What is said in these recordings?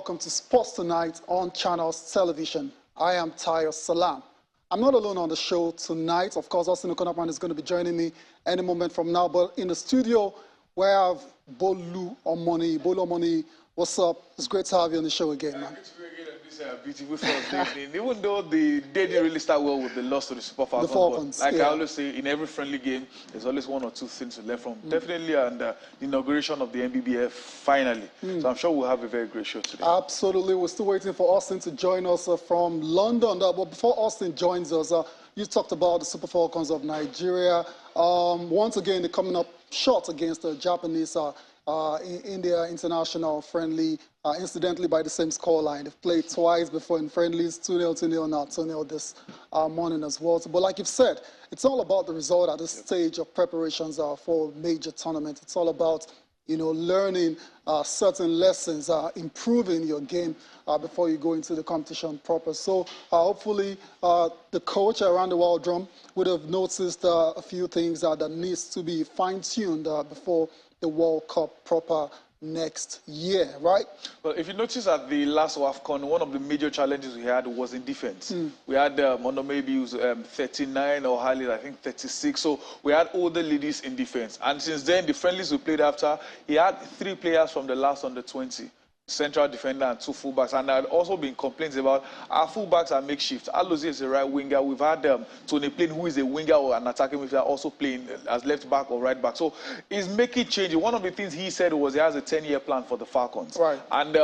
welcome to Sports Tonight on Channels Television. I am Tayo Salam. I'm not alone on the show tonight. Of course, Austin Okonapan is going to be joining me any moment from now. But in the studio, where I have Bolu Omoni. Bolu Omoni, what's up? It's great to have you on the show again, man. Beautiful Thursday evening. Even though the day didn't really start well with the loss to the Super Falcons, The Falcons, like yeah. I always say, in every friendly game, there's always one or two things to learn from. Definitely, and the inauguration of the NBBF finally. So I'm sure we'll have a very great show today. Absolutely. We're still waiting for Austin to join us from London. But before Austin joins us, you talked about the Super Falcons of Nigeria. Once again, they're coming up short against the Japanese in their international friendly, incidentally by the same scoreline. They've played twice before in friendlies, 2-0, 2-0, now 2-0 this morning as well. So, but like you've said, it's all about the result at this stage of preparations for major tournaments. It's all about, you know, learning certain lessons, improving your game before you go into the competition proper. So hopefully the coach around the World Drum would have noticed a few things that needs to be fine-tuned before the World Cup proper next year, right? Well, if you notice at the last WAFCON, one of the major challenges we had was in defense. We had maybe was 39 or highly, I think 36. So we had older ladies in defense. And since then, the friendlies we played after, he had 3 players from the last under 20. Central defender and 2 fullbacks, and there had also been complaints about our fullbacks are makeshift. Alozie is a right winger. We've had Tony Plain, who is a winger or an attacking midfielder, also playing as left back or right back. So he's making changes. One of the things he said was he has a 10-year plan for the Falcons. Right. And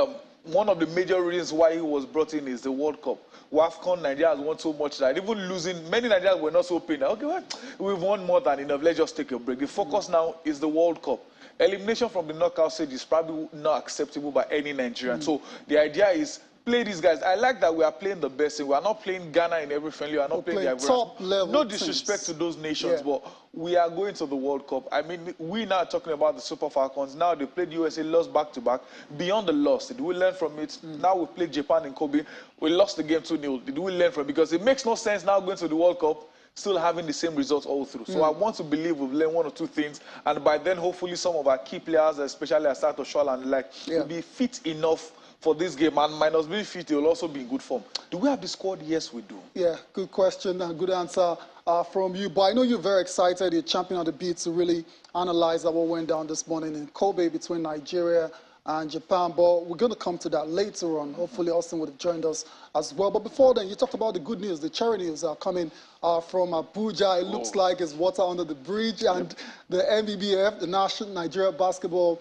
one of the major reasons why he was brought in is the World Cup. WAFCON, Nigeria has won so much that even losing, many Nigerians were not so pained. Okay, well, we've won more than enough. Let's just take a break. The focus now is the World Cup. Elimination from the knockout stage is probably not acceptable by any Nigerian. So the idea is play these guys. I like that we are playing the best. We are not playing Ghana in every friendly. We are not playing the top level. No disrespect to those nations, but we are going to the World Cup. I mean, we now are talking about the Super Falcons. Now they played USA, lost back-to-back. Beyond the loss, did we learn from it? Now we played Japan in Kobe. We lost the game 2-0. Did we learn from it? Because it makes no sense now going to the World Cup still having the same results all through. So I want to believe we've learned 1 or 2 things, and by then, hopefully, some of our key players, especially Asato Shola and will be fit enough for this game, and minus being fit, they will also be in good form. Do we have the squad? Yes, we do. Yeah, good question and good answer from you. But I know you're very excited. You're champing on the beat to really analyze what went down this morning in Kobe between Nigeria and Japan, but we're going to come to that later on. Hopefully, Austin would have joined us as well. But before then, you talked about the good news. The cherry news are coming from Abuja. It looks like it's water under the bridge. And the NBBF, the National Nigeria Basketball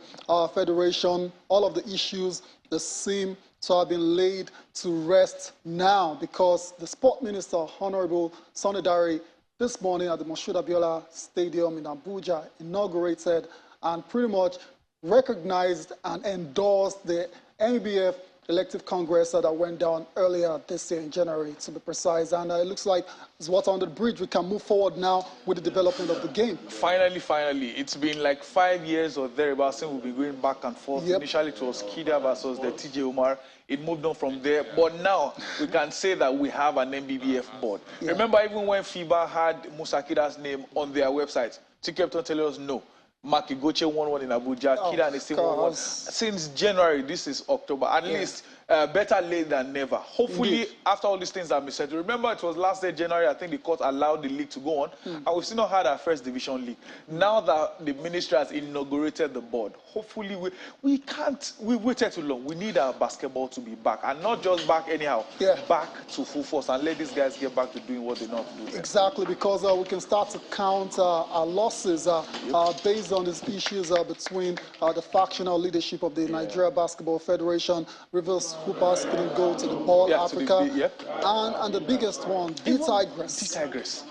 Federation, all of the issues that seem to have been laid to rest now, because the Sport Minister, Honorable Sonidari, this morning at the Moshood Abiola Stadium in Abuja, inaugurated and pretty much recognized and endorsed the NBBF elective congress that went down earlier this year in January, to be precise. And it looks like it's water under the bridge. We can move forward now with the development of the game. Finally. It's been like 5 years or thereabouts since we've been going back and forth. Initially, it was Kida versus the TJ Umar. It moved on from there. But now, we can say that we have an NBBF board. Remember, even when FIBA had Musa Kida's name on their website, TK kept on telling us no. Maki Goche won 1 in Abuja, Kida and Ese won 1. Since January, this is October. At least better late than never. Hopefully, after all these things have been said, remember it was last day, January, I think the court allowed the league to go on, and we've still not had our first division league. Now that the ministry has inaugurated the board, hopefully we waited too long. We need our basketball to be back, and not just back anyhow, back to full force, and let these guys get back to doing what they know how to do. Exactly, because we can start to count our losses based on these issues between the factional leadership of the Nigeria Basketball Federation. Rivers Hoopers couldn't go to the Ball Africa. And the biggest one, D-Tigress.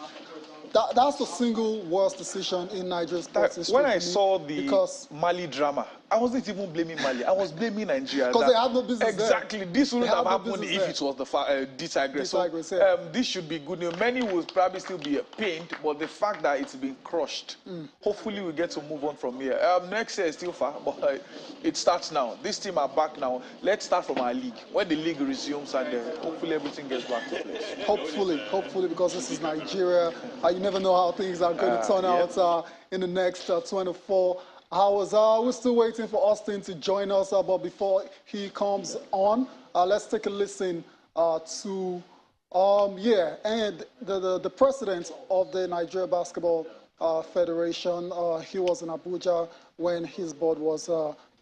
That's the single worst decision in Nigeria's sports history. When I saw the Mali drama, I wasn't even blaming Mali. I was blaming Nigeria. Because they had no business Exactly. there. This wouldn't have happened if it was the D-Tigress. So, this should be good news. Many will probably still be pained, but the fact that it's been crushed, hopefully we get to move on from here. Next year is still far, but it starts now. This team are back now. Let's start from our league. When the league resumes, and hopefully everything gets back to place. Hopefully, because this is Nigeria. You never know how things are going to turn out in the next 24 We're still waiting for Austin to join us, but before he comes on, let's take a listen to, and the president of the Nigeria Basketball Federation, he was in Abuja when his board was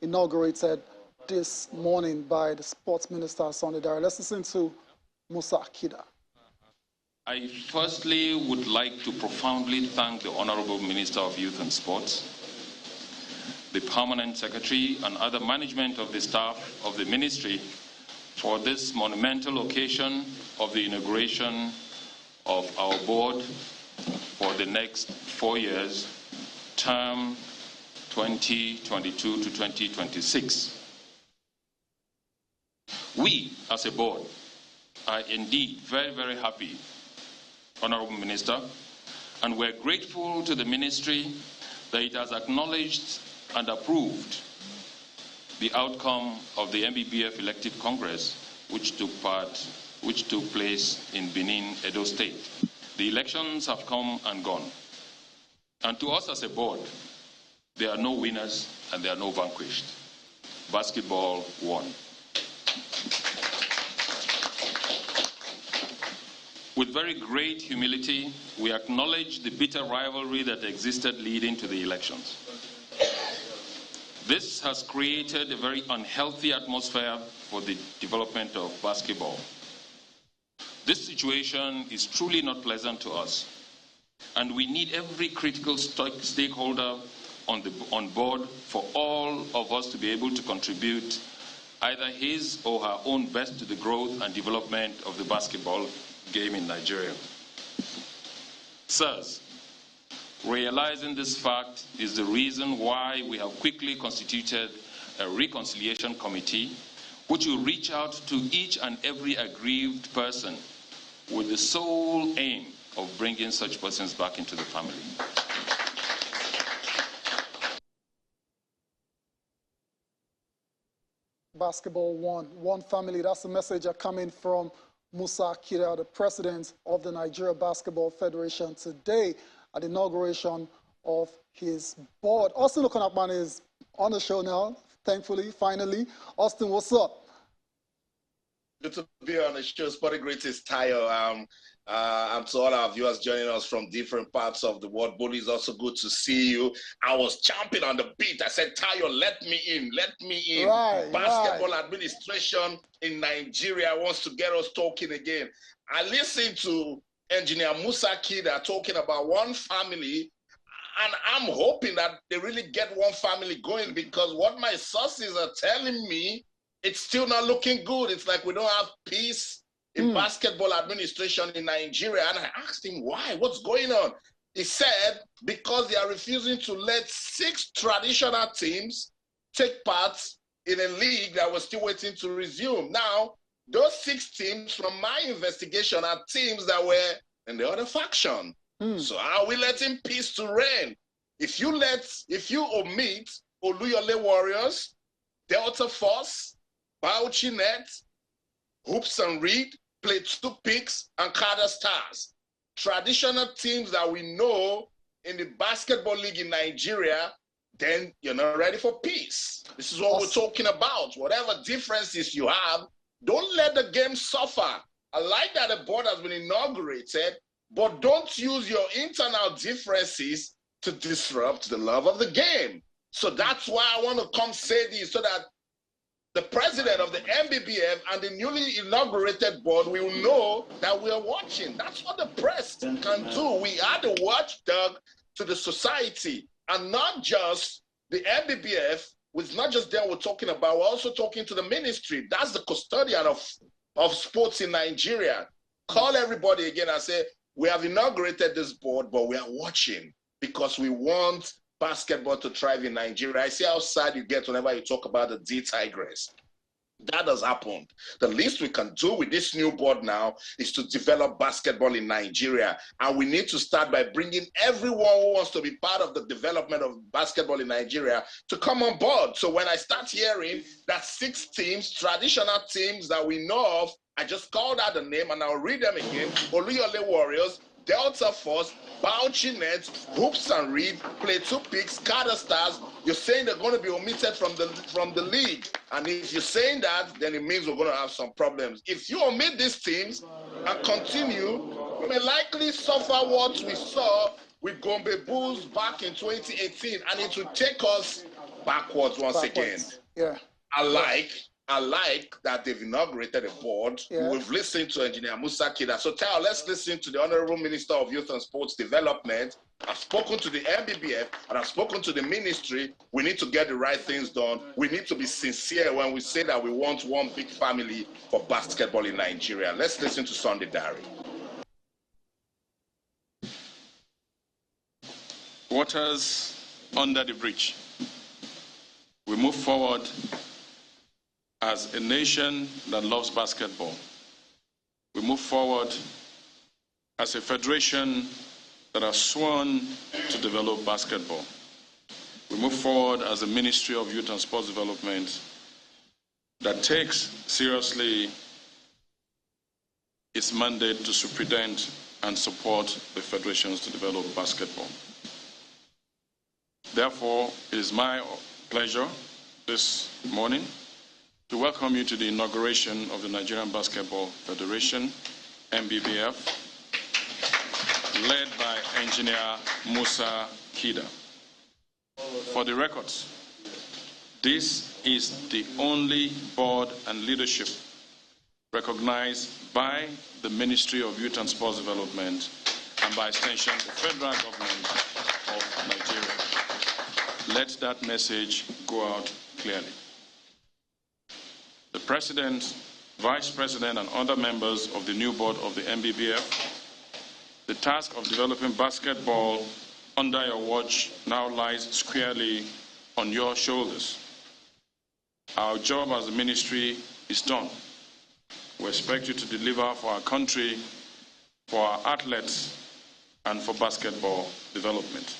inaugurated this morning by the sports minister, Sunday Dare. Let's listen to Musa Akida. I firstly would like to profoundly thank the Honorable Minister of Youth and Sports, the Permanent Secretary, and other management of the staff of the Ministry for this monumental occasion of the inauguration of our board for the next 4 years, term 2022 to 2026. We, as a board, are indeed very, very happy, Honorable Minister, and we're grateful to the Ministry that it has acknowledged and approved the outcome of the NBBF elective Congress, which took place in Benin, Edo State. The elections have come and gone. And to us as a board, there are no winners and there are no vanquished. Basketball won. With very great humility, we acknowledge the bitter rivalry that existed leading to the elections. This has created a very unhealthy atmosphere for the development of basketball. This situation is truly not pleasant to us, and we need every critical stakeholder on board for all of us to be able to contribute either his or her own best to the growth and development of the basketball game in Nigeria. Sirs, realizing this fact is the reason why we have quickly constituted a reconciliation committee which will reach out to each and every aggrieved person with the sole aim of bringing such persons back into the family. Basketball one family. That's the message coming from Musa Akida, the president of the Nigeria Basketball Federation, today at the inauguration of his board. Austin Okonakman is on the show now, thankfully, finally. Austin, what's up? Good to be on the show. Sporting Greatest Tayo. And to all our viewers joining us from different parts of the world, Bolu, it's also good to see you. I was champing on the beat. I said, Tayo, let me in, let me in. Basketball administration in Nigeria wants to get us talking again. I listened to Engineer Musa Akida talking about one family, and I'm hoping that they really get one family going, because what my sources are telling me, it's still not looking good. It's like we don't have peace in basketball administration in Nigeria. And I asked him why, what's going on? He said, because they are refusing to let 6 traditional teams take part in a league that was still waiting to resume. Now, those 6 teams, from my investigation, are teams that were in the other faction. So are we letting peace to reign? If you omit Oluyole Warriors, Delta Force, Bauchi Net, Hoops and Reed, Plateau Peaks, and Carter Stars, traditional teams that we know in the basketball league in Nigeria, then you're not ready for peace. This is what we're talking about. Whatever differences you have, don't let the game suffer. I like that the board has been inaugurated, but don't use your internal differences to disrupt the love of the game. So that's why I want to come say this, so that the president of the NBBF and the newly inaugurated board will know that we are watching. That's what the press can do. We are the watchdog to the society, and not just the NBBF. It's not just them we're talking about. We're also talking to the ministry. That's the custodian of sports in Nigeria. Call everybody again and say, we have inaugurated this board, but we are watching because we want basketball to thrive in Nigeria. I see how sad you get whenever you talk about the D Tigress. That has happened. The least we can do with this new board now is to develop basketball in Nigeria. And we need to start by bringing everyone who wants to be part of the development of basketball in Nigeria to come on board. So when I start hearing that 6 teams, traditional teams that we know of, I just called out the name and I'll read them again. Oluyole Warriors, Delta Force, Bauchi Nets, Hoops and Reed, Plateau Peaks, Carter Stars. You're saying they're going to be omitted from the league. And if you're saying that, then it means we're going to have some problems. If you omit these teams and continue, we may likely suffer what we saw with Gombe Bulls back in 2018, and it will take us backwards once again. Yeah. I like that they've inaugurated a board. Yeah. We've listened to Engineer Musaku. So Tao, let's listen to the Honorable Minister of Youth and Sports Development. I've spoken to the NBBF and I've spoken to the ministry. We need to get the right things done. We need to be sincere when we say that we want one big family for basketball in Nigeria. Let's listen to Sunday Diary. Waters under the bridge. We move forward as a nation that loves basketball. We move forward as a federation that has sworn to develop basketball. We move forward as a Ministry of Youth and Sports Development that takes seriously its mandate to superintend and support the federations to develop basketball. Therefore, it is my pleasure this morning to welcome you to the inauguration of the Nigerian Basketball Federation, NBBF, led by Engineer Musaku. For the records, this is the only board and leadership recognized by the Ministry of Youth and Sports Development and by extension the federal government of Nigeria. Let that message go out clearly. The President, Vice President, and other members of the new board of the NBBF, the task of developing basketball under your watch now lies squarely on your shoulders. Our job as a ministry is done. We expect you to deliver for our country, for our athletes, and for basketball development.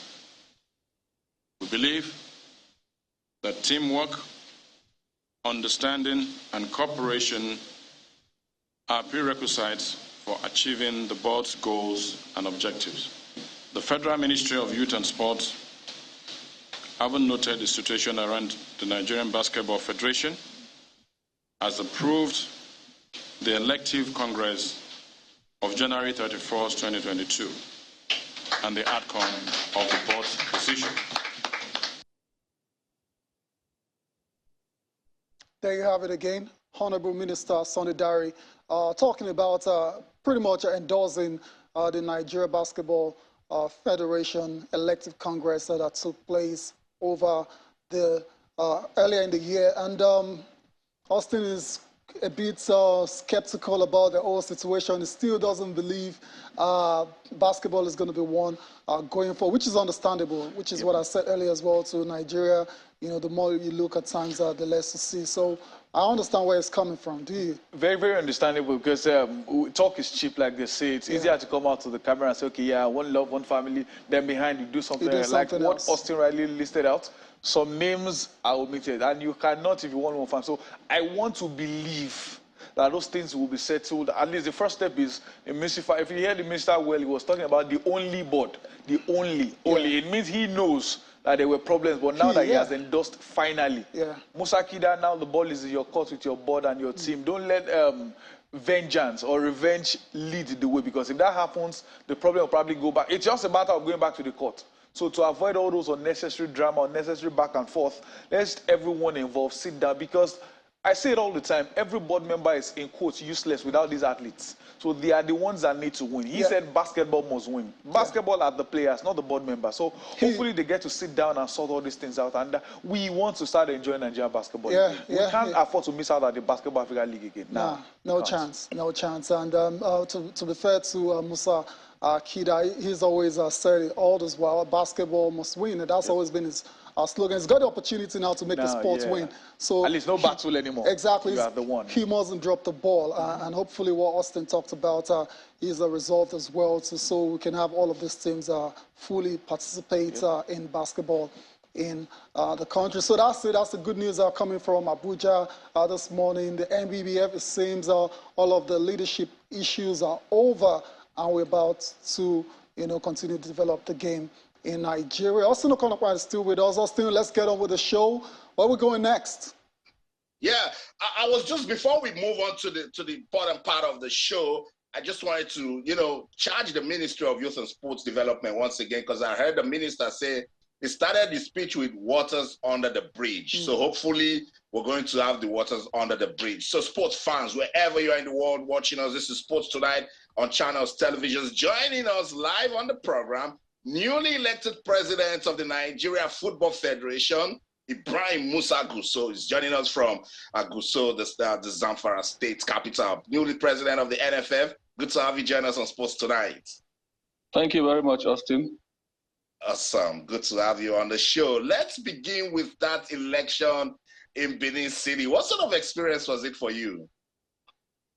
We believe that teamwork, understanding, and cooperation are prerequisites for achieving the board's goals and objectives. The Federal Ministry of Youth and Sports, having noted the situation around the Nigerian Basketball Federation, has approved the elective Congress of January 31st, 2022, and the outcome of the board's decision. There you have it again, Honorable Minister Sunday Diary, talking about pretty much endorsing the Nigeria Basketball Federation elective Congress that took place over the earlier in the year. And Austin is a bit skeptical about the whole situation. He still doesn't believe basketball is going to be won going forward, which is understandable, which is what I said earlier as well to Nigeria. You know, the more you look at times, the less you see. So I understand where it's coming from. Do you? Very, very understandable, because talk is cheap, like they say. It's easier to come out to the camera and say, okay, yeah, one love, one family. Then behind you do something, like what Austin Riley listed out. Some names are omitted, and you cannot if you want one family. So I want to believe that those things will be settled. At least the first step is a minister. If you hear the minister well, he was talking about the only board, the only. It means he knows that there were problems, but now that he has endorsed finally. Musaku, now the ball is in your court with your board and your team. Don't let vengeance or revenge lead the way, because if that happens, the problem will probably go back. It's just a matter of going back to the court. So to avoid all those unnecessary drama, unnecessary back and forth, let's everyone involved sit down, because I say it all the time, every board member is, in quotes, useless without these athletes. So they are the ones that need to win. He said basketball must win. Basketball are the players, not the board members. So hopefully they get to sit down and sort all these things out. And we want to start enjoying Nigerian basketball. We can't afford to miss out on the Basketball Africa League again. No chance. And to be fair to Musa Kida, he's always said it all this while, basketball must win. And that's always been his slogan. He's got the opportunity now to make the sports win. So at least no battle anymore. Exactly. You are the one. He mustn't drop the ball. And hopefully what Austin talked about is a result as well, so we can have all of these teams fully participate in basketball in the country. So that's it. That's the good news coming from Abuja this morning. The NBBF, it seems all of the leadership issues are over and we're about to, continue to develop the game in Nigeria. Austin Okonokwa is still with us. Austin, let's get on with the show. Where are we going next? Yeah, I was just, before we move on to the important part of the show, I just wanted to, charge the Ministry of Youth and Sports Development once again, because I heard the minister say he started his speech with waters under the bridge. So hopefully we're going to have the waters under the bridge. So sports fans, wherever you are in the world watching us, this is Sports Tonight on Channels Televisions. Joining us live on the program, newly elected president of the Nigeria Football Federation, Ibrahim Musaku. So he's joining us from Gusau, the Zamfara state capital. Newly president of the NFF. Good to have you join us on Sports Tonight. Thank you very much, Austin. Awesome. Good to have you on the show. Let's begin with that election in Benin City. What sort of experience was it for you?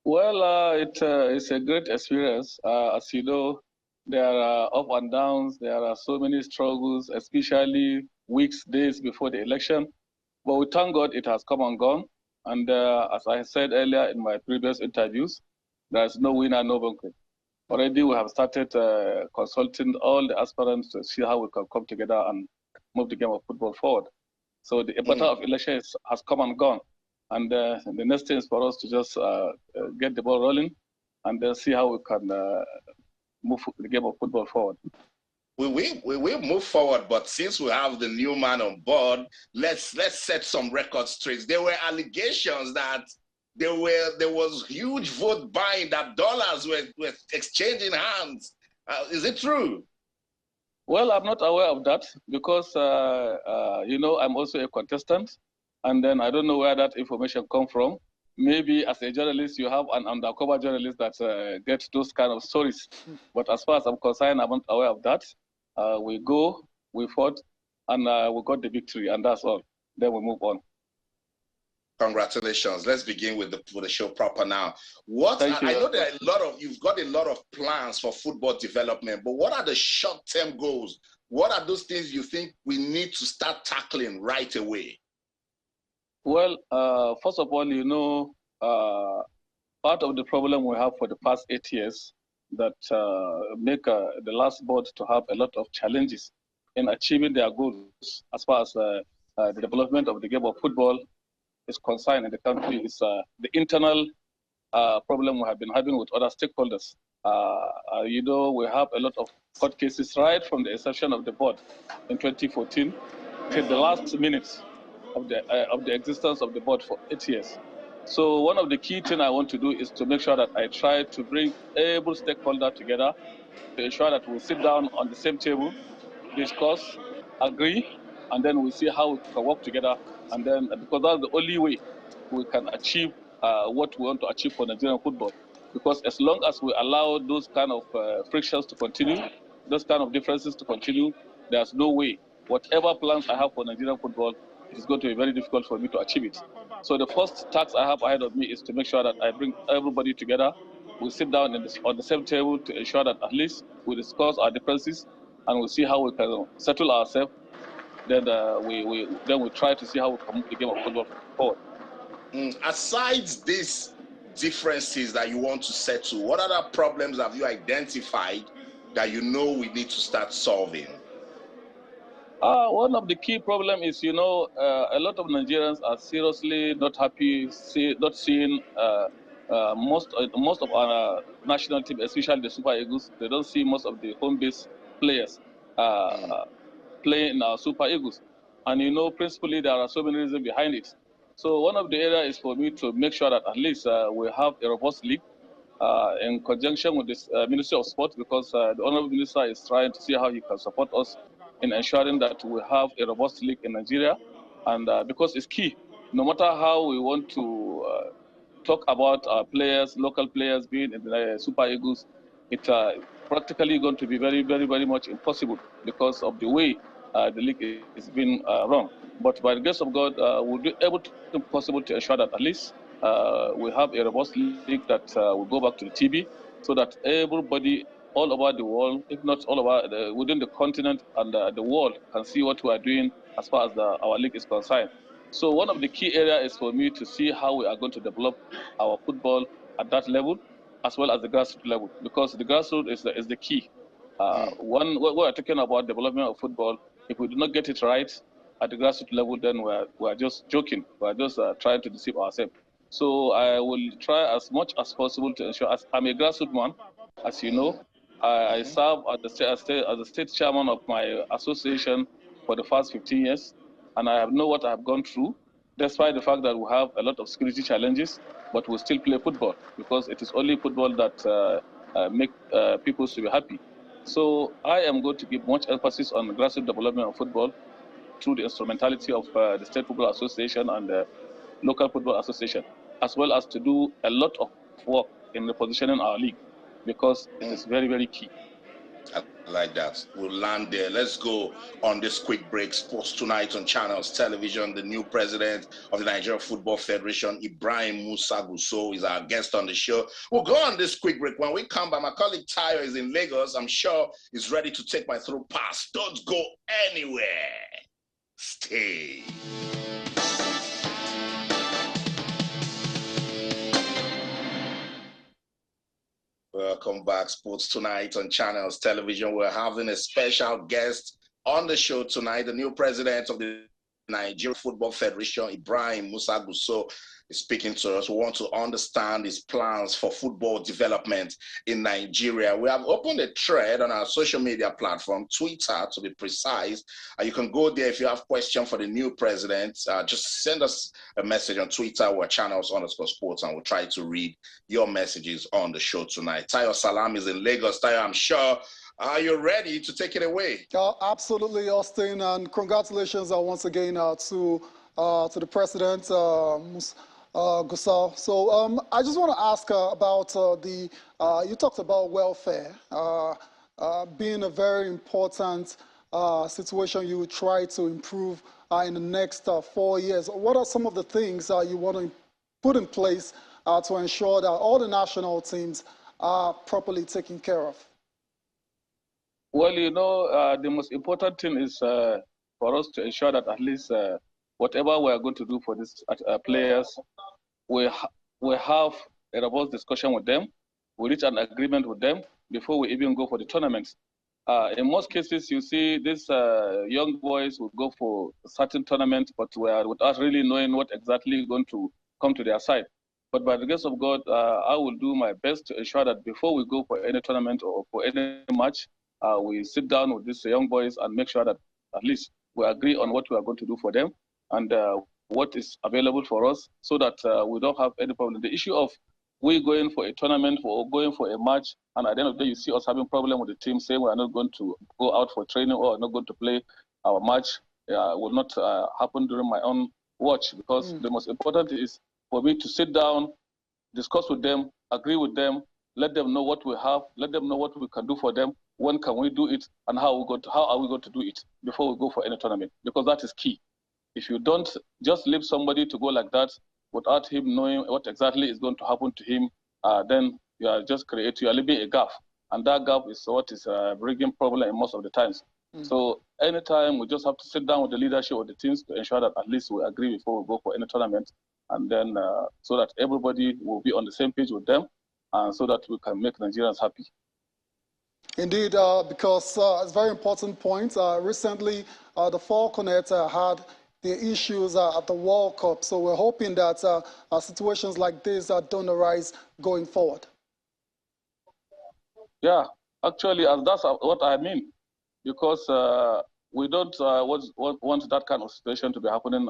Well, it's a great experience. As you know, there are up and downs. There are so many struggles, especially weeks, days before the election. But we thank God it has come and gone. And as I said earlier in my previous interviews, there's no winner, no banquet. Already we have started consulting all the aspirants to see how we can come together and move the game of football forward. So the battle of election has come and gone. And the next thing is for us to just get the ball rolling and then see how we can move the game of football forward. We will move forward, but since we have the new man on board, let's set some records straight. There were allegations that there was huge vote buying, that dollars were exchanging hands. Is it true? Well, I'm not aware of that because I'm also a contestant, and then I don't know where that information come from. Maybe as a journalist, you have an undercover journalist that gets those kind of stories. But as far as I'm concerned, I'm not aware of that. We fought, and we got the victory, and that's all. Then we move on. Congratulations. Let's begin with the show proper now. I know there are you've got a lot of plans for football development, but what are the short-term goals? What are those things you think we need to start tackling right away? Well, first of all, part of the problem we have for the past 8 years that make the last board to have a lot of challenges in achieving their goals as far as the development of the game of football is concerned in the country is the internal problem we have been having with other stakeholders. We have a lot of court cases right from the inception of the board in 2014 till the last minutes of the existence of the board for 8 years. So one of the key things I want to do is to make sure that I try to bring every stakeholder together to ensure that we sit down on the same table, discuss, agree, and then we see how we can work together. And then, because that's the only way we can achieve what we want to achieve for Nigerian football. Because as long as we allow those kind of frictions to continue, those kind of differences to continue, there's no way. Whatever plans I have for Nigerian football, it is going to be very difficult for me to achieve it. So the first task I have ahead of me is to make sure that I bring everybody together. We sit down on the same table to ensure that at least we discuss our differences and we see how we can settle ourselves. Then we try to see how we can move the game of football forward. Aside these differences that you want to settle, what other problems have you identified that you know we need to start solving? One of the key problems is, a lot of Nigerians are seriously not happy, not seeing most of our national team, especially the Super Eagles. They don't see most of the home-based players playing in our Super Eagles. And, principally, there are so many reasons behind it. So one of the areas is for me to make sure that at least we have a robust league in conjunction with this Ministry of Sport, because the Honorable Minister is trying to see how he can support us in ensuring that we have a robust league in Nigeria. And because it's key, no matter how we want to talk about our players, local players being in the Super Eagles, it's practically going to be very, very, very much impossible because of the way the league is being run. But by the grace of God, we'll be able to possible to ensure that at least we have a robust league that will go back to the TV, so that everybody all over the world, if not all over within the continent and the world, can see what we are doing as far as our league is concerned. So one of the key areas is for me to see how we are going to develop our football at that level. as well as the grassroots level, because the grassroots is the key. When we are talking about development of football, if we do not get it right at the grassroots level, then we're just joking. We're just trying to deceive ourselves. So I will try as much as possible to ensure, as I'm a grassroots man, as you know, I serve as the state chairman of my association for the past 15 years, and I know what I have gone through, despite the fact that we have a lot of security challenges, but we still play football because it is only football that make people to be happy. So I am going to give much emphasis on grassroots development of football through the instrumentality of the State Football Association and the local football association, as well as to do a lot of work in repositioning our league, because it is very, very key. I like that. We'll land there. Let's go on this quick break. Sports Tonight on Channels Television. The new president of the Nigeria Football Federation, Ibrahim Musaku, so is our guest on the show. We'll go on this quick break. When we come back, my colleague Tayo is in Lagos. I'm sure he's ready to take my through pass. Don't go anywhere. Stay. Welcome back, Sports Tonight on Channels Television. We're having a special guest on the show tonight, the new president of the Nigeria Football Federation, Ibrahim Musaku, is speaking to us. We want to understand his plans for football development in Nigeria. We have opened a thread on our social media platform, Twitter to be precise. You can go there if you have questions for the new president. Just send us a message on Twitter or channels_sports, and we'll try to read your messages on the show tonight. Tayo Salam is in Lagos. Tayo, I'm sure are you ready to take it away? Absolutely, Austin, and congratulations once again to the president, Gusau. So I just want to ask about you talked about welfare being a very important situation you would try to improve in the next 4 years. What are some of the things you want to put in place to ensure that all the national teams are properly taken care of? Well, you know, the most important thing is for us to ensure that at least whatever we are going to do for these players, we have a robust discussion with them. We reach an agreement with them before we even go for the tournaments. In most cases, you see these young boys will go for a certain tournament, but without really knowing what exactly is going to come to their side. But by the grace of God, I will do my best to ensure that before we go for any tournament or for any match, we sit down with these young boys and make sure that at least we agree on what we are going to do for them and what is available for us, so that we don't have any problem. The issue of we going for a tournament or going for a match, and at the end of the day, you see us having problem with the team saying we are not going to go out for training or not going to play our match, will not happen during my own watch, because the most important is for me to sit down, discuss with them, agree with them, let them know what we have, let them know what we can do for them, when can we do it, and how are we going to do it before we go for any tournament, because that is key. If you don't just leave somebody to go like that without him knowing what exactly is going to happen to him, then you are just you are leaving a gap, and that gap is what is bringing problem in most of the times. So anytime we just have to sit down with the leadership of the teams to ensure that at least we agree before we go for any tournament, and then so that everybody will be on the same page with them, and so that we can make Nigerians happy. Indeed, because it's a very important point. Recently, the Falconets had the issues at the World Cup, so we're hoping that situations like this don't arise going forward. Yeah, actually, that's what I mean, because we don't want that kind of situation to be happening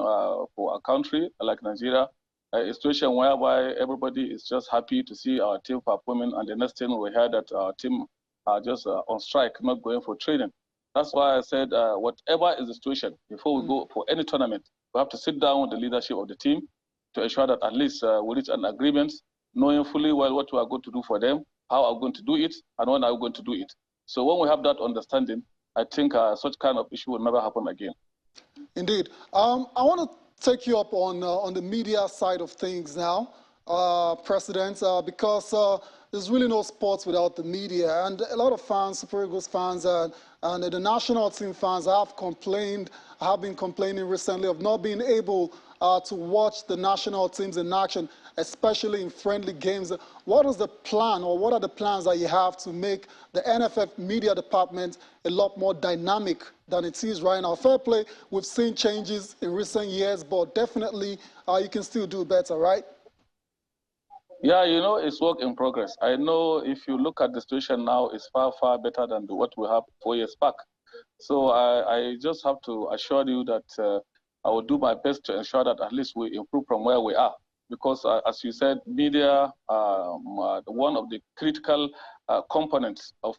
for a country like Nigeria, a situation whereby everybody is just happy to see our team performing, and the next thing we hear that our team are just on strike, not going for training. That's why I said whatever is the situation, before we go for any tournament, we have to sit down with the leadership of the team to ensure that at least we reach an agreement, knowing fully well what we are going to do for them, how are we going to do it, and when are we going to do it. So when we have that understanding, I think such kind of issue will never happen again. Indeed. I want to take you up on the media side of things now, President, because there's really no sports without the media. And a lot of fans, Super Eagles fans, and the national team fans have been complaining recently of not being able to watch the national teams in action, especially in friendly games. What is the plan, or what are the plans that you have to make the NFF media department a lot more dynamic than it is right now? Fair play, we've seen changes in recent years, but definitely you can still do better, right? Yeah, you know, it's work in progress. I know if you look at the situation now, it's far, far better than what we have 4 years back. So I just have to assure you that I will do my best to ensure that at least we improve from where we are. Because as you said, media one of the critical components of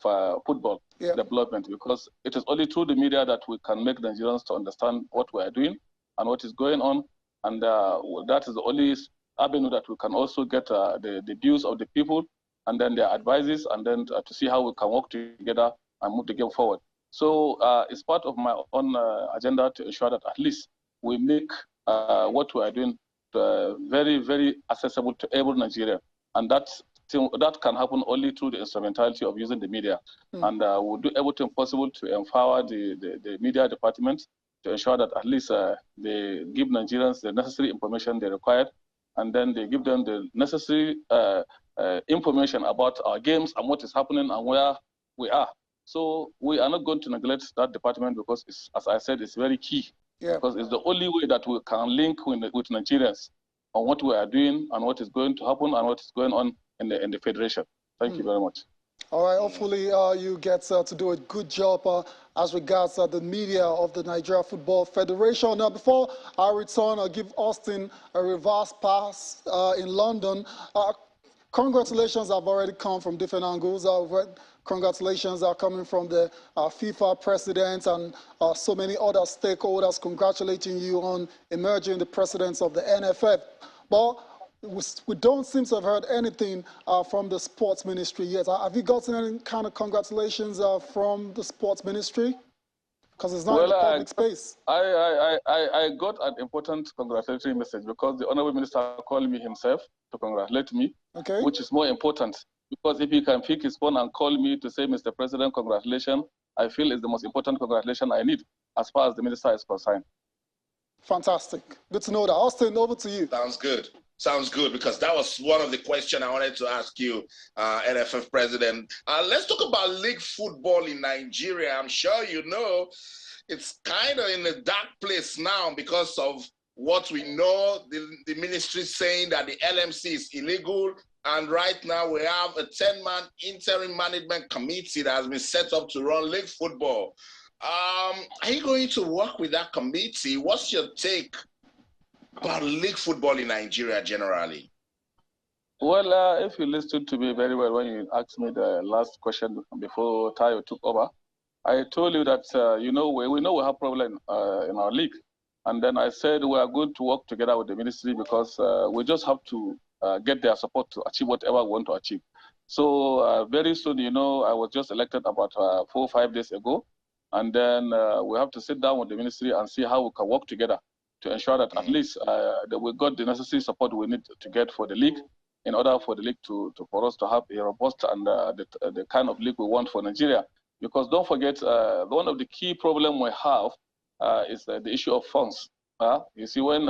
football development, because it is only through the media that we can make Nigerians to understand what we are doing and what is going on. And that is the only avenue that we can also get the views of the people and then their advices, and then to see how we can work together and move the game forward. So it's part of my own agenda to ensure that at least we make what we are doing very, very accessible to every Nigerian. And that can happen only through the instrumentality of using the media. And we'll do everything possible to empower the media department to ensure that at least they give Nigerians the necessary information they require, and then they give them the necessary information about our games and what is happening and where we are. So we are not going to neglect that department, because, as I said, it's very key. Because it's the only way that we can link with Nigerians on what we are doing and what is going to happen and what is going on in the federation. Thank you very much. All right, hopefully you get to do a good job as regards the media of the Nigeria Football Federation. Now, before I return, I'll give Austin a reverse pass in London. Congratulations have already come from different angles. Congratulations are coming from the FIFA president and so many other stakeholders congratulating you on emerging the presidents of the NFF. But we don't seem to have heard anything from the sports ministry yet. Have you gotten any kind of congratulations from the sports ministry? Because it's not in the public space. I got an important congratulatory message, because the Honorable Minister called me himself to congratulate me, which is more important. Because if he can pick his phone and call me to say, Mr. President, congratulations, I feel it's the most important congratulation I need as far as the minister is concerned. Fantastic. Good to know that. Austin, over to you. Sounds good. Sounds good, because that was one of the questions I wanted to ask you, NFF President. Let's talk about league football in Nigeria. I'm sure you know it's kind of in a dark place now because of what we know. The ministry saying that the LMC is illegal. And right now we have a 10-man interim management committee that has been set up to run league football. Are you going to work with that committee? What's your take about league football in Nigeria generally? Well, if you listened to me very well when you asked me the last question before Tayo took over, I told you that, we know we have problem in our league. And then I said we are going to work together with the ministry, because we just have to get their support to achieve whatever we want to achieve. So very soon, I was just elected about 4 or 5 days ago. And then we have to sit down with the ministry and see how we can work together to ensure that at least that we got the necessary support we need to get for the league, in order for the league for us to have a robust and the kind of league we want for Nigeria. Because don't forget, one of the key problems we have is the issue of funds. You see, when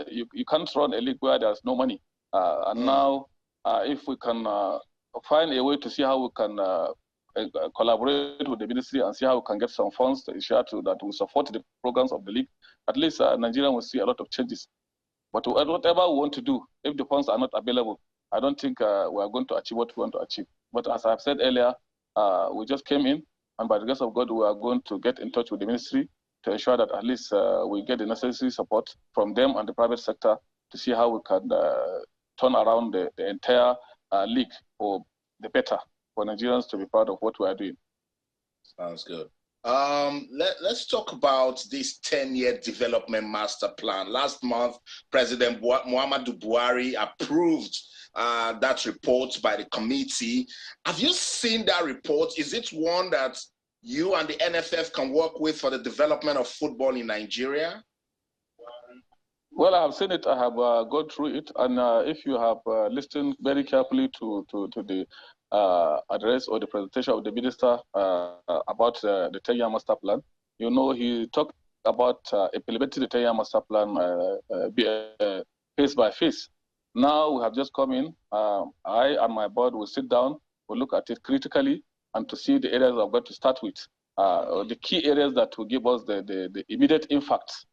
you can't run a league where there's no money. And now, if we can find a way to see how we can collaborate with the ministry and see how we can get some funds to ensure that we support the programs of the league, at least Nigeria will see a lot of changes. But whatever we want to do, if the funds are not available, I don't think we are going to achieve what we want to achieve. But as I've said earlier, we just came in, and by the grace of God, we are going to get in touch with the ministry to ensure that at least we get the necessary support from them and the private sector to see how we can turn around the entire league for the better, for Nigerians to be proud of what we are doing. Sounds good. Let's talk about this 10-year development master plan. Last month, President Muhammadu Buhari approved that report by the committee. Have you seen that report? Is it one that you and the NFF can work with for the development of football in Nigeria? Well, I have seen it. I have gone through it, and if you have listened very carefully to the address or the presentation of the minister about the 10-year master plan, you know he talked about implementing the 10-year master plan phase by phase. Now we have just come in. I and my board will sit down, will look at it critically, and to see the areas I'm going to start with, the key areas that will give us the immediate impacts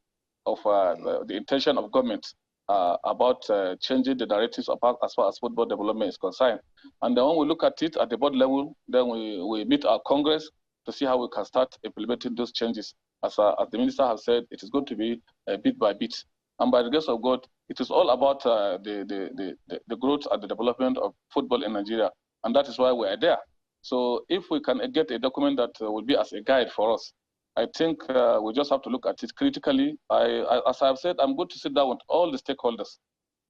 of the intention of government about changing the directives as far as football development is concerned. And then when we look at it at the board level, then we meet our Congress to see how we can start implementing those changes. As the minister has said, it is going to be bit by bit. And by the grace of God, it is all about the growth and the development of football in Nigeria. And that is why we are there. So if we can get a document that will be as a guide for us, I think we just have to look at it critically. As I've said, I'm going to sit down with all the stakeholders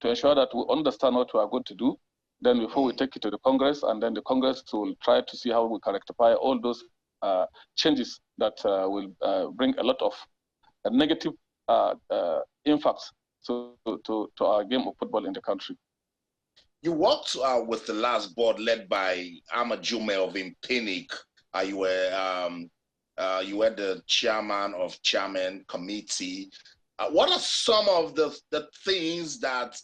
to ensure that we understand what we are going to do. Then before we take it to the Congress, and then the Congress will try to see how we can rectify all those changes that will bring a lot of negative impacts to our game of football in the country. You worked with the last board led by Ahmad Jume of Impinik. You were the chairman of chairman committee. What are some of the things that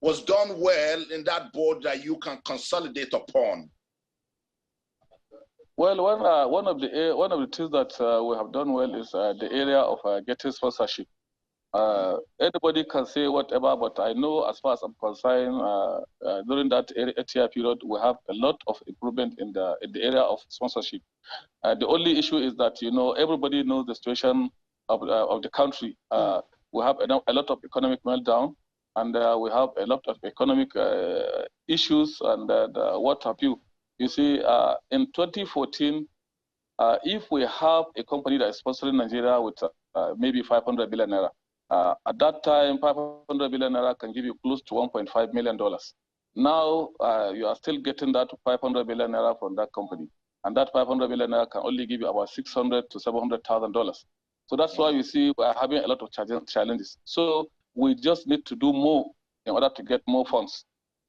was done well in that board that you can consolidate upon? Well, one of the things that we have done well is the area of getting sponsorship. Anybody can say whatever, but I know as far as I'm concerned, during that 8-year period, we have a lot of improvement in the area of sponsorship. The only issue is that everybody knows the situation of the country. We have a lot of economic meltdown, and we have a lot of economic issues, and what have you. You see, in 2014, if we have a company that is sponsoring Nigeria with maybe 500 billion naira, at that time, 500 billion naira can give you close to $1.5 million. Now, you are still getting that 500 billion naira from that company. And that 500 billion naira can only give you about $600,000 to $700,000. So that's why you see we're having a lot of challenges. So we just need to do more in order to get more funds.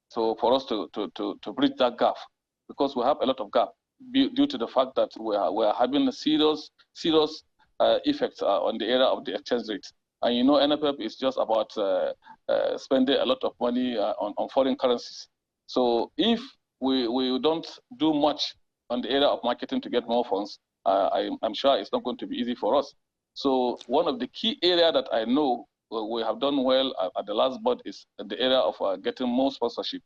So for us to bridge that gap, because we have a lot of gap due to the fact that we are having a serious effects on the area of the exchange rate. And NFF is just about spending a lot of money on foreign currencies. So if we don't do much on the area of marketing to get more funds, I'm sure it's not going to be easy for us. So one of the key areas that I know we have done well at the last board is the area of getting more sponsorship.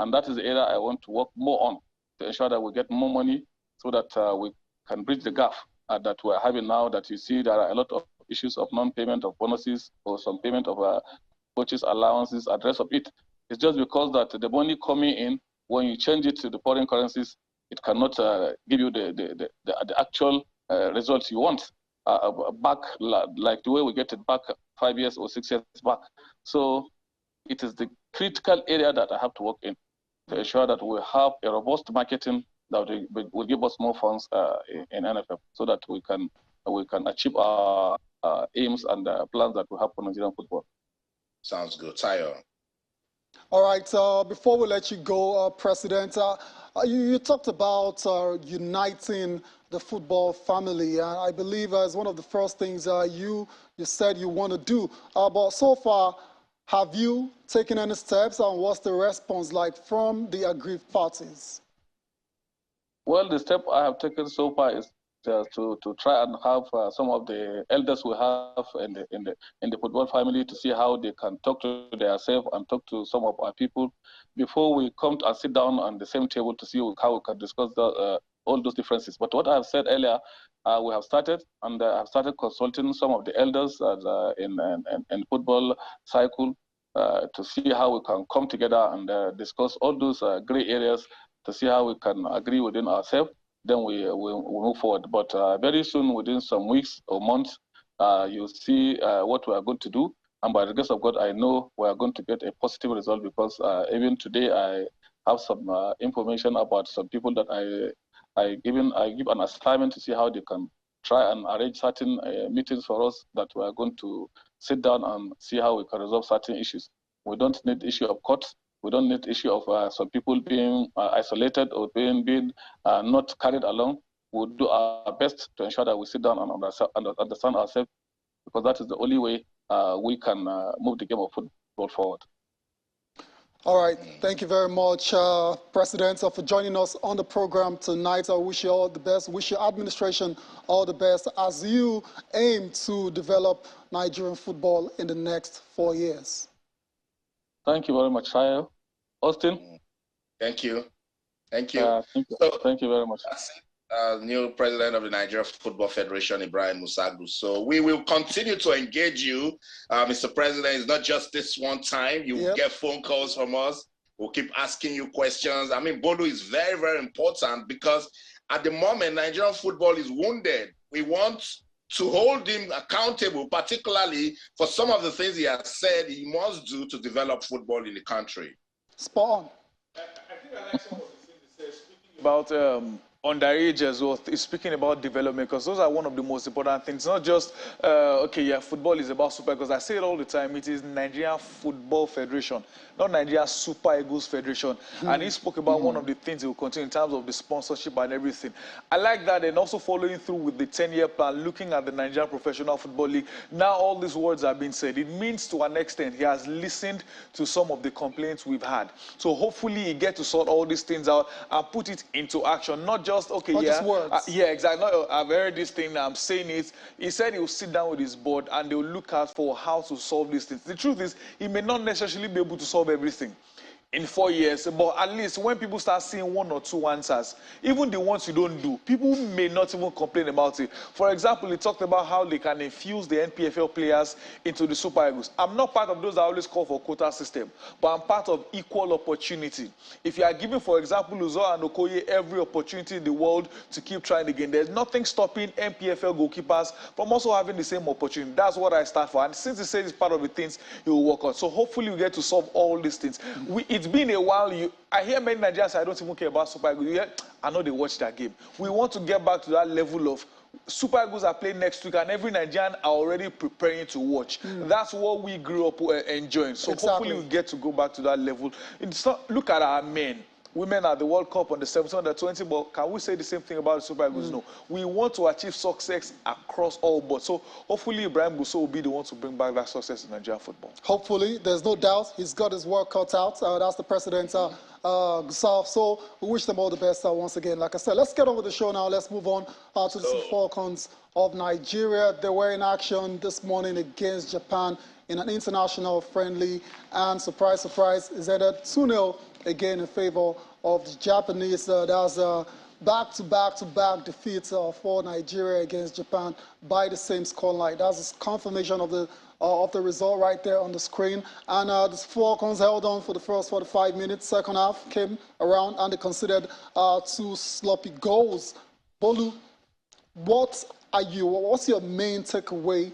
And that is the area I want to work more on to ensure that we get more money so that we can bridge the gap that we're having now, that you see there are a lot of issues of non-payment of bonuses or some payment of purchase allowances, address of it. It's just because that the money coming in, when you change it to the foreign currencies, it cannot give you the actual results you want back, like the way we get it back 5 years or 6 years back. So it is the critical area that I have to work in to ensure that we have a robust marketing that will give us more funds in NFF so that we can achieve our aims and plans that we have for Nigerian football. Sounds good. Tayo. All right, before we let you go, President, you talked about uniting the football family, and I believe as one of the first things you said you want to do. But so far, have you taken any steps, and what's the response like from the aggrieved parties? Well, the step I have taken so far is to try and have some of the elders we have in the football family to see how they can talk to themselves and talk to some of our people before we come and sit down on the same table to see how we can discuss all those differences. But what I have said earlier, we have started, and I've started consulting some of the elders in football cycle to see how we can come together and discuss all those gray areas to see how we can agree within ourselves. Then we move forward. But very soon, within some weeks or months, you'll see what we are going to do. And by the grace of God, I know we are going to get a positive result, because even today I have some information about some people that I give an assignment to see how they can try and arrange certain meetings for us that we are going to sit down and see how we can resolve certain issues. We don't need issue of courts. We don't need issue of some people being isolated or being not carried along. We'll do our best to ensure that we sit down and understand ourselves, because that is the only way we can move the game of football forward. All right, thank you very much, President, for joining us on the program tonight. I wish you all the best, wish your administration all the best as you aim to develop Nigerian football in the next 4 years. Thank you very much, Sayo. Austin? Thank you. Thank you. Thank you very much. New president of the Nigeria Football Federation, Ibrahim Musaku. So we will continue to engage you, Mr. President. It's not just this one time. You will get phone calls from us. We'll keep asking you questions. I mean, Bolu is very, very important because at the moment, Nigerian football is wounded. We want to hold him accountable, particularly for some of the things he has said he must do to develop football in the country. Spot on. I think I like some of the things he said, speaking about underage as well, speaking about development, because those are one of the most important things. Not just, okay, yeah, football is about Super Eagles. I say it all the time, it is Nigeria Football Federation, not Nigeria Super Eagles Federation. And he spoke about one of the things he will continue in terms of the sponsorship and everything. I like that, and also following through with the 10-year plan, looking at the Nigerian Professional Football League. Now all these words are being said. It means to an extent he has listened to some of the complaints we've had. So hopefully he gets to sort all these things out and put it into action, not just, okay, not just words. Yeah, exactly. No, I've heard this thing, I'm saying it. He said he will sit down with his board and they will look out for how to solve these things. The truth is, he may not necessarily be able to solve everything in 4 years, but at least when people start seeing 1 or 2 answers, even the ones you don't do, people may not even complain about it. For example, he talked about how they can infuse the NPFL players into the Super Eagles. I'm not part of those that always call for quota system, but I'm part of equal opportunity. If you are giving, for example, Uzo and Okoye every opportunity in the world to keep trying again, there's nothing stopping NPFL goalkeepers from also having the same opportunity. That's what I stand for. And since he says it's part of the things he will work on, so hopefully we get to solve all these things. It's been a while. I hear many Nigerians say, I don't even care about Super Eagles. I know they watch that game. We want to get back to that level of Super Eagles are playing next week, and every Nigerian are already preparing to watch. That's what we grew up enjoying. So hopefully we get to go back to that level. It's not, look at our men. Women at the World Cup on the 17th under 20, but can we say the same thing about the Super Eagles? No. We want to achieve success across all boards. So hopefully Ibrahim Musaku will be the one to bring back that success in Nigerian football. Hopefully, there's no doubt he's got his work cut out. That's the president. So we wish them all the best once again. Like I said, let's get on with the show now. Let's move on to the Super Falcons of Nigeria. They were in action this morning against Japan in an international friendly, and surprise, surprise, is ended 2-0 again in favor of the Japanese. That's back-to-back defeats for Nigeria against Japan by the same scoreline. That's a confirmation of the result right there on the screen. And the Falcons held on for the first 45 minutes. Second half came around and they considered 2 sloppy goals. Bolu, what's your main takeaway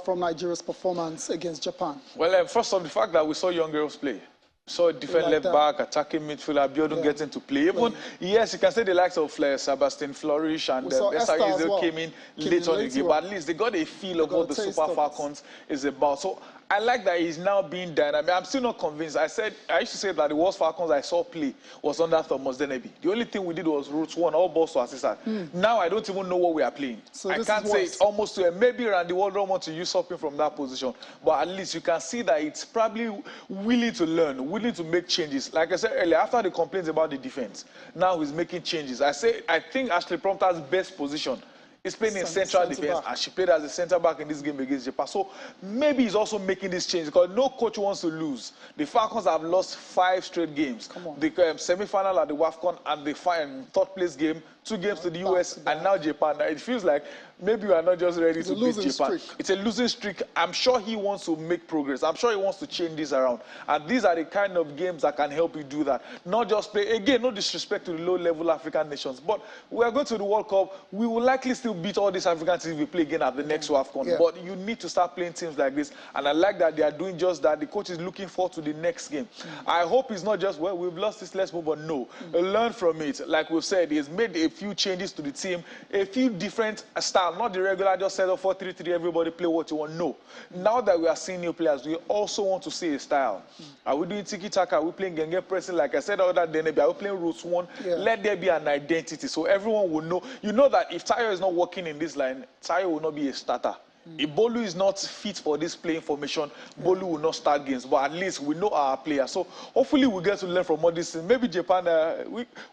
from Nigeria's performance against Japan? Well, first off, the fact that we saw young girls play. So a different left back, attacking midfielder, Abiodun getting to play. Even, yes, you can say the likes of Sebastian Flourish and Esther came in late on the game, but at least they got a feel of what the Super Falcons is about. So I like that he's now being dynamic. I'm still not convinced. I used to say that the worst Falcons I saw play was under Thomas Deneby. The only thing we did was route 1, all balls to assistant. Now I don't even know what we are playing. So I can't say it's almost to maybe Randy Ward don't want to use something from that position, but at least you can see that it's probably willing to learn, willing to make changes. Like I said earlier, after the complaints about the defense, now he's making changes. I think Ashley Prompter's best position is playing in central defense, and she played as a centre back in this game against Japan. So maybe he's also making this change because no coach wants to lose. The Falcons have lost 5 straight games. The semi-final at the WAFCON and the third place game, 2 games to the US, and now Japan. It feels like maybe we are not just ready to beat Japan. It's a losing streak. I'm sure he wants to make progress. I'm sure he wants to change this around. And these are the kind of games that can help you do that. Not just play, again, no disrespect to the low-level African nations, but we are going to the World Cup. We will likely still beat all these African teams we play again at the next WAFCON. But you need to start playing teams like this. And I like that they are doing just that. The coach is looking forward to the next game. I hope it's not just, well, we've lost this, let's move on. No. Learn from it. Like we've said, he's made a few changes to the team, a few different styles, not the regular just set up 4-3-3, everybody play what you want. No. Now that we are seeing new players, we also want to see a style. Are we doing tiki-taka? Are we playing Genge pressing? Like I said other day, are we playing roots one? Yeah. Let there be an identity so everyone will know. You know that if Tayo is not working in this line, Tayo will not be a starter. If Bolu is not fit for this playing formation, Bolu will not start games. But at least we know our players. So hopefully we get to learn from all this. Maybe Japan,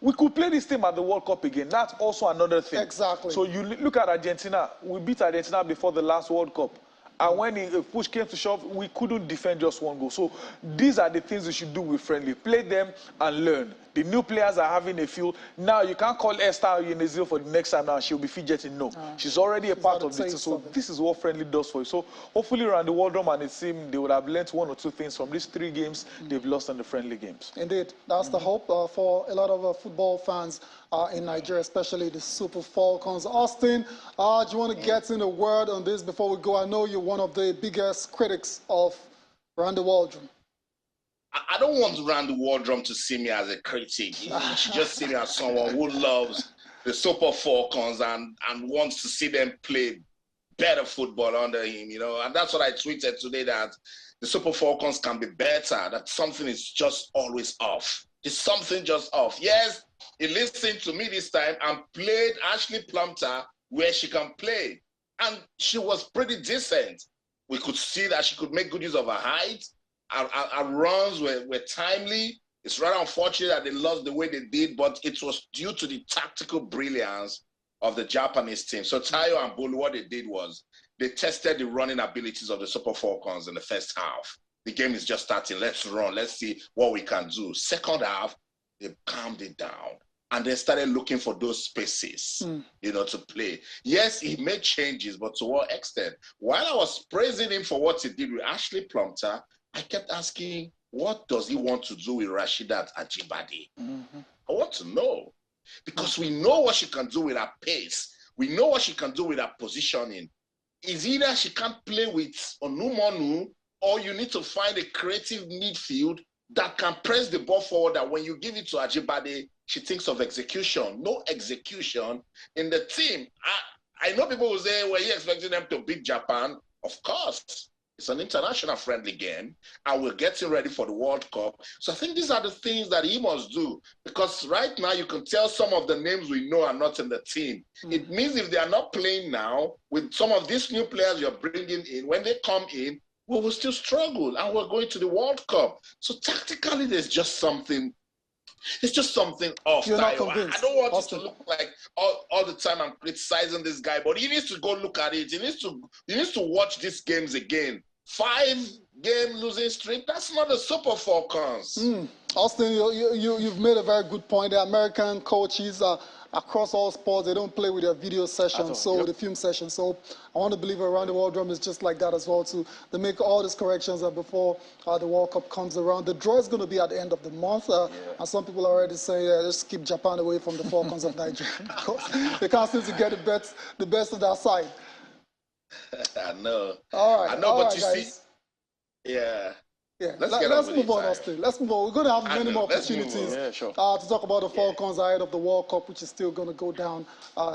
we could play this team at the World Cup again. That's also another thing. Exactly. So you look at Argentina. We beat Argentina before the last World Cup. And when the push came to shove, we couldn't defend just one goal. So these are the things we should do with friendly. Play them and learn. The new players are having a feel. Now, you can't call Esther Yenezil for the next time now. She'll be fidgeting. No. She's already a part of it. So this is what friendly does for you. So hopefully around the World Drum and it seems they would have learned one or two things from these 3 games they've lost in the friendly games. Indeed. That's the hope for a lot of football fans in Nigeria, especially the Super Falcons. Austin, do you want to get in a word on this before we go? I know you're one of the biggest critics of Randy Waldrum. I don't want Randy Waldrum to see me as a critic. He should just see me as someone who loves the Super Falcons and wants to see them play better football under him, you know. And that's what I tweeted today, that the Super Falcons can be better, that something is just always off. There's something just off. Yes, he listened to me this time and played Ashley Plumpton where she can play. And she was pretty decent. We could see that she could make good use of her height. Our runs were timely. It's rather unfortunate that they lost the way they did, but it was due to the tactical brilliance of the Japanese team. So Tayo and Bolu, what they did was they tested the running abilities of the Super Falcons in the first half. The game is just starting. Let's run. Let's see what we can do. Second half, they calmed it down. And they started looking for those spaces, you know, to play. Yes, he made changes, but to what extent? While I was praising him for what he did with Ashley Plumpton, I kept asking, what does he want to do with Rashidat Ajibade? I want to know. Because we know what she can do with her pace. We know what she can do with her positioning. It's either she can't play with Onumonu, or you need to find a creative midfield that can press the ball forward, that when you give it to Ajibade, she thinks of execution. No execution in the team. I know people will say, were you expecting them to beat Japan? Of course. It's an international friendly game, and we're getting ready for the World Cup. So I think these are the things that he must do, because right now you can tell some of the names we know are not in the team. It means if they are not playing now, with some of these new players you're bringing in, when they come in, we will still struggle, and we're going to the World Cup. So tactically, there's just something. It's just something off. You're not Tayo. convinced, I don't want Austin. it to look like all the time I'm criticizing this guy, but he needs to go look at it. He needs to watch these games again. 5-game losing streak, that's not the Super Falcons. Austin, you've made a very good point. The American coaches across all sports, they don't play with their video sessions, the film sessions. So I want to believe around the World Drum is just like that as well too. They make all these corrections before the World Cup comes around. The draw is going to be at the end of the month, and some people are already saying, let's keep Japan away from the Falcons of Nigeria, because they can't seem to get the best of their side. I know. All right. I know, but you guys. see, yeah. Let's move on, Austin. Let's move on. We're going to have many more opportunities to talk about the Falcons ahead of the World Cup, which is still going to go down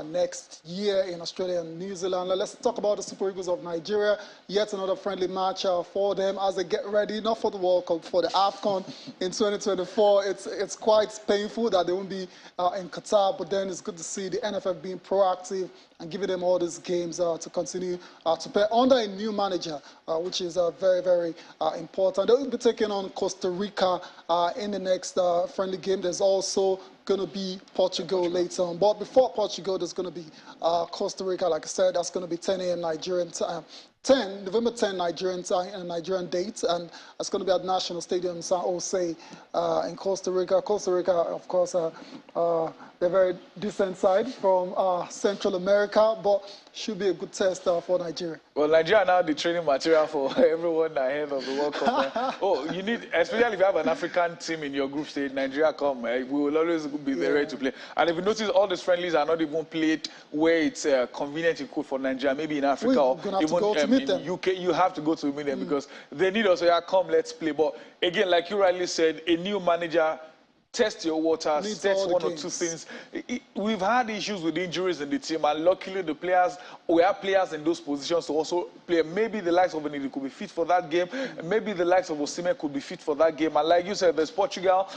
next year in Australia and New Zealand. Let's talk about the Super Eagles of Nigeria. Yet another friendly match for them as they get ready, not for the World Cup, for the AFCON in 2024. It's quite painful that they won't be in Qatar, but then it's good to see the NFF being proactive and giving them all these games to continue to play under a new manager, which is very, very important. They will be taking on Costa Rica in the next friendly game. There's also going to be Portugal later on. But before Portugal, there's going to be Costa Rica. Like I said, that's going to be 10 a.m. Nigerian time. November 10 Nigerian time and Nigerian date, and it's going to be at National Stadium in San Jose in Costa Rica. Costa Rica, of course, they're very decent side from Central America, but should be a good test for Nigeria. Well, Nigeria now the training material for everyone ahead of the World Cup. You need, especially if you have an African team in your group stage, Nigeria come, we will always be there ready to play. And if you notice, all these friendlies are not even played where it's convenient and cool for Nigeria, maybe in Africa or even in UK. You have to go to meet them because they need us. So come, let's play. But again, like you rightly said, a new manager test your waters, Needs test all the one or games. two things. We've had issues with injuries in the team, and luckily we have players in those positions to also play. Maybe the likes of Benidi could be fit for that game, and maybe the likes of Osimhen could be fit for that game. And like you said, there's Portugal.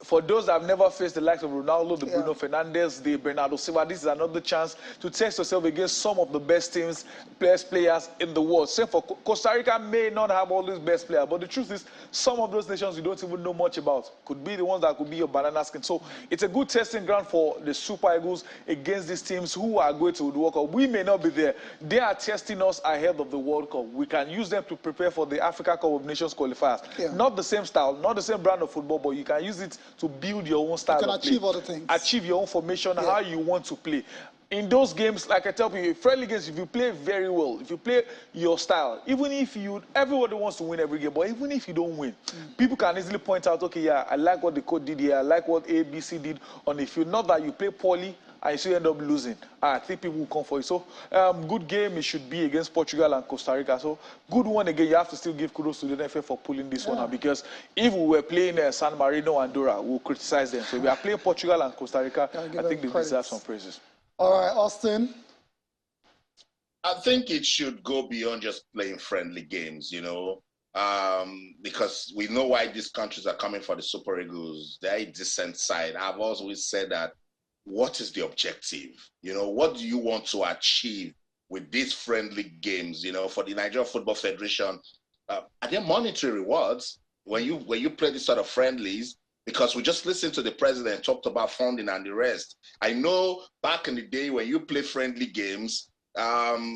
For those that have never faced the likes of Ronaldo, the Bruno Fernandes, the Bernardo Silva, this is another chance to test yourself against some of the best teams, best players in the world. Same for Costa Rica may not have all these best players, but the truth is, some of those nations you don't even know much about could be the ones that could be your banana skin. So it's a good testing ground for the Super Eagles against these teams who are going to the World Cup. We may not be there. They are testing us ahead of the World Cup. We can use them to prepare for the Africa Cup of Nations qualifiers. Not the same style, not the same brand of football, but you can use it to build your own style of play. You can achieve other things. Achieve your own formation, how you want to play. In those games, like I tell you, friendly games, if you play very well, if you play your style, even if everybody wants to win every game, but even if you don't win, people can easily point out, okay, yeah, I like what the coach did here, I like what ABC did on the field. Not that you play poorly, and you still end up losing. I think people will come for you. So, good game it should be against Portugal and Costa Rica. So, good one again. You have to still give kudos to the NFF for pulling this one out, because if we were playing San Marino and Andorra, we'll criticize them. So, we are playing Portugal and Costa Rica. I think they deserve some praises. All right, Austin. I think it should go beyond just playing friendly games, you know, because we know why these countries are coming for the Super Eagles. They're a decent side. I've always said that. What is the objective? You know, what do you want to achieve with these friendly games? You know, for the Nigeria Football Federation, are there monetary rewards when you play these sort of friendlies? Because we just listened to the president talked about funding and the rest. I know back in the day when you play friendly games, the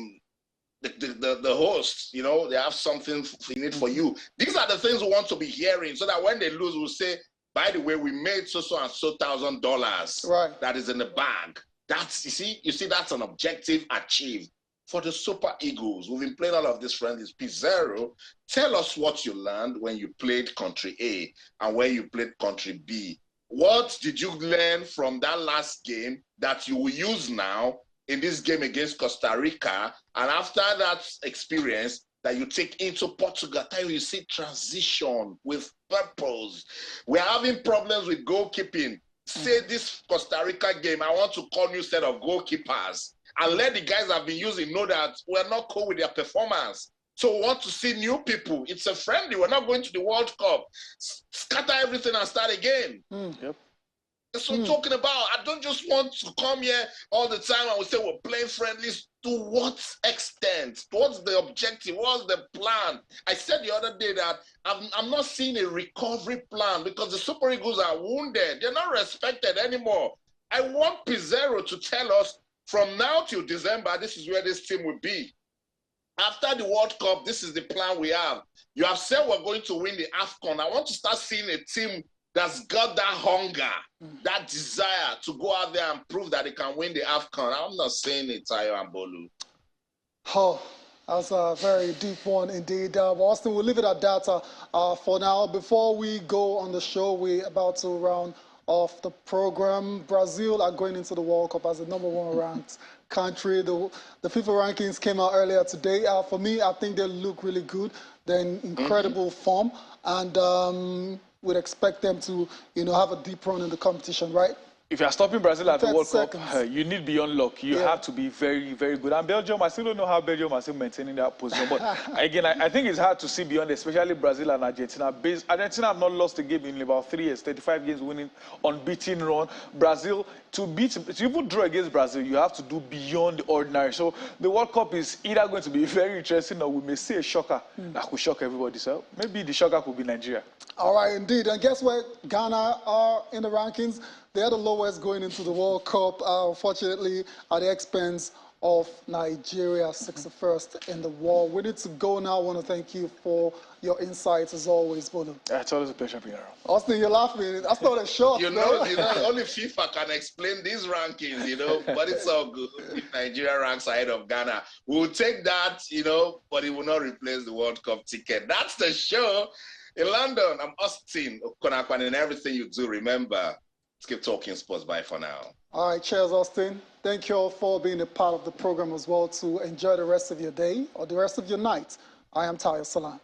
hosts, you know, they have something in it for you. These are the things we want to be hearing, so that when they lose, we'll say, by the way, we made so and so $1,000. Right. That is in the bag. That's you see, that's an objective achieved. For the Super Eagles, we've been playing all of these friendlies. Pizarro, tell us what you learned when you played country A and when you played country B. What did you learn from that last game that you will use now in this game against Costa Rica? And after that experience, that you take into Portugal, time you see transition with purpose. We're having problems with goalkeeping. Say this Costa Rica game, I want to call new set of goalkeepers and let the guys I've been using know that we're not cool with their performance. So we want to see new people. It's a friendly. We're not going to the World Cup. Scatter everything and start again. Yep. That's what I'm talking about. I don't just want to come here all the time and we say we're playing friendlies. To what extent? What's the objective? What's the plan? I said the other day that I'm not seeing a recovery plan because the Super Eagles are wounded. They're not respected anymore. I want Pizarro to tell us from now till December, this is where this team will be. After the World Cup, this is the plan we have. You have said we're going to win the AFCON. I want to start seeing a team that's got that hunger, that desire to go out there and prove that they can win the AFCON. I'm not saying it, Tayo and Bolu. Oh, that's a very deep one indeed. Austin, we'll leave it at that for now. Before we go on the show, we're about to round off the program. Brazil are going into the World Cup as the #1 ranked country. The FIFA rankings came out earlier today. For me, I think they look really good. They're in incredible form, and we'd expect them to, you know, have a deep run in the competition, right? If you are stopping Brazil at the World Cup, seconds. you need beyond luck. You have to be very, very good. And Belgium, I still don't know how Belgium are still maintaining that position. But again, I think it's hard to see beyond, especially Brazil and Argentina. Argentina have not lost a game in about 3 years, 35 games winning, unbeaten run. Brazil, to even draw against Brazil, you have to do beyond the ordinary. So the World Cup is either going to be very interesting or we may see a shocker that could shock everybody. So maybe the shocker could be Nigeria. All right, indeed. And guess what? Ghana are in the rankings. They are the lowest going into the World Cup, unfortunately, at the expense of Nigeria, 61st in the world. We need to go now. I want to thank you for your insights, as always, Bono. It's always a pleasure being around. Austin, you're laughing. That's not a shot. You know, only FIFA can explain these rankings, you know, but it's all good. If Nigeria ranks ahead of Ghana, we'll take that, you know, but it will not replace the World Cup ticket. That's the show. In London, I'm Austin Okonakwan, and everything you do, remember, let's keep talking sports. Bye for now. All right, cheers, Austin. Thank you all for being a part of the program as well. To enjoy the rest of your day or the rest of your night. I am Tayo Salam.